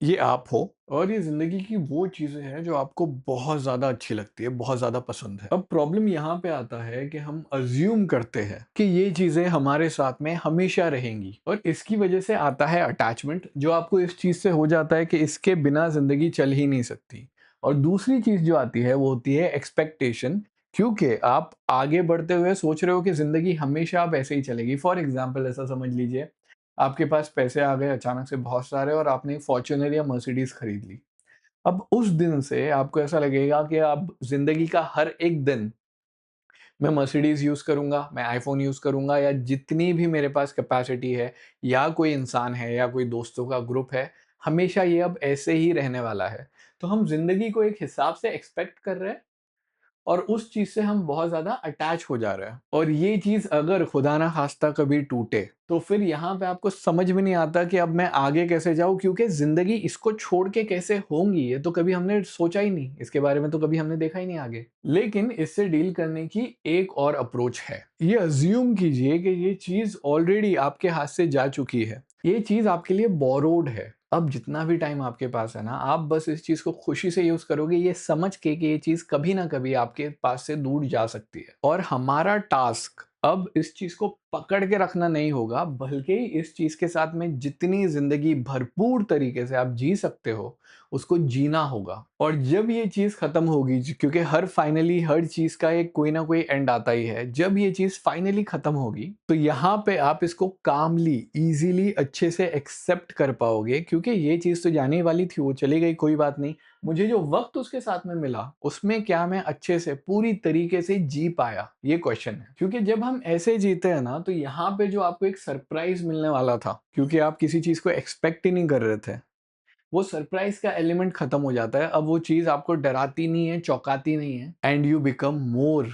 ये आप हो और ये ज़िंदगी की वो चीज़ें हैं जो आपको बहुत ज़्यादा अच्छी लगती है, बहुत ज़्यादा पसंद है। अब प्रॉब्लम यहाँ पे आता है कि हम अज़्यूम करते हैं कि ये चीज़ें हमारे साथ में हमेशा रहेंगी और इसकी वज़ह से आता है अटैचमेंट, जो आपको इस चीज़ से हो जाता है कि इसके बिना ज़िंदगी चल ही नहीं सकती। और दूसरी चीज़ जो आती है वो होती है एक्सपेक्टेशन, क्योंकि आप आगे बढ़ते हुए सोच रहे हो कि ज़िंदगी हमेशा अब ऐसे ही चलेगी। फॉर एग्ज़ाम्पल ऐसा समझ लीजिए, आपके पास पैसे आ गए अचानक से बहुत सारे और आपने फॉर्च्यूनर या मर्सिडीज खरीद ली। अब उस दिन से आपको ऐसा लगेगा कि अब ज़िंदगी का हर एक दिन मैं मर्सिडीज यूज़ करूँगा, मैं आईफ़ोन यूज़ करूँगा या जितनी भी मेरे पास कैपेसिटी है या कोई इंसान है या कोई दोस्तों का ग्रुप है, हमेशा ये अब ऐसे ही रहने वाला है। तो हम ज़िंदगी को एक हिसाब से एक्सपेक्ट कर रहे हैं और उस चीज़ से हम बहुत ज़्यादा अटैच हो जा रहे हैं और ये चीज़ अगर खुदा ना खास्ता कभी टूटे, तो फिर यहाँ पे आपको समझ में नहीं आता कि अब मैं आगे कैसे जाऊँ, क्योंकि ज़िंदगी इसको छोड़ के कैसे होंगी, ये तो कभी हमने सोचा ही नहीं, इसके बारे में तो कभी हमने देखा ही नहीं आगे। लेकिन इससे डील करने की एक और अप्रोच है। ये अज़्यूम कीजिए कि ये चीज़ ऑलरेडी आपके हाथ से जा चुकी है। ये चीज़ आपके लिए बोरोड है। अब जितना भी टाइम आपके पास है ना, आप बस इस चीज़ को खुशी से यूज़ करोगे ये समझ के कि ये चीज़ कभी ना कभी आपके पास से दूर जा सकती है। और हमारा टास्क अब इस चीज़ को पकड़ के रखना नहीं होगा, बल्कि इस चीज़ के साथ में जितनी ज़िंदगी भरपूर तरीके से आप जी सकते हो, उसको जीना होगा। और जब ये चीज़ खत्म होगी, क्योंकि हर चीज़ का एक कोई ना कोई एंड आता ही है। जब ये चीज़ फाइनली खत्म होगी, तो यहाँ पे आप इसको कामली, इज़िली, अच्छे से एक्सेप्ट कर पाओगे, क्योंकि ये चीज़ तो जाने ही वाली थी, वो चली गई, कोई बात नहीं। मुझे जो वक़्त उसके साथ में मिला, उसमें क्या मैं अच्छे से पूरी तरीके से जी पाया? ये क्वेश्चन है। क्योंकि जब हम ऐसे जीते हैं ना, तो यहाँ पे जो आपको एक सरप्राइज़ मिलने वाला था, क्योंकि आप किसी चीज़ को एक्सपेक्ट ही नहीं कर रहे थे, वो सरप्राइज़ का एलिमेंट खत्म हो जाता है। अब वो चीज़ आपको डराती नहीं है, चौंकाती नहीं है and you become more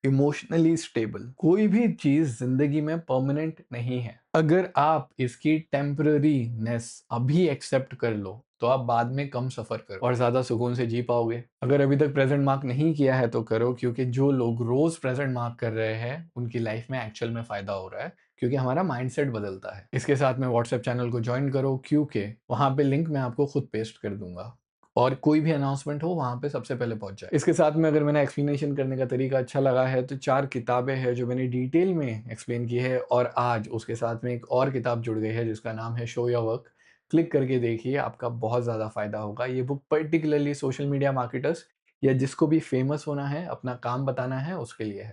emotionally stable. कोई भी चीज़ ज़िंदगी में परमानेंट नहीं है। अगर आप इसकी टेम्परेरीनेस अभी एक्सेप्ट कर लो, तो आप बाद में कम सफ़र करो और ज़्यादा सुकून से जी पाओगे। अगर अभी तक प्रेज़ेंट मार्क नहीं किया है तो करो, क्योंकि जो लोग रोज़ प्रेज़ेंट मार्क कर रहे हैं, उनकी लाइफ़ में एक्चुअल में फ़ायदा हो रहा है, क्योंकि हमारा माइंडसेट बदलता है। इसके साथ में व्हाट्सएप चैनल को जॉइन करो, क्योंकि वहाँ पे लिंक मैं आपको खुद पेस्ट कर दूँगा और कोई भी अनाउंसमेंट हो वहाँ पे सबसे पहले पहुँच जाए। इसके साथ में अगर मैंने एक्सप्लेनेशन करने का तरीका अच्छा लगा है, तो 4 किताबें हैं जो मैंने डिटेल में एक्सप्लेन की है और आज उसके साथ में एक और किताब जुड़ गई है जिसका नाम है शो योर वर्क। क्लिक करके देखिए, आपका बहुत ज़्यादा फ़ायदा होगा। ये book particularly social media marketers या जिसको भी फेमस होना है, अपना काम बताना है, उसके लिए है।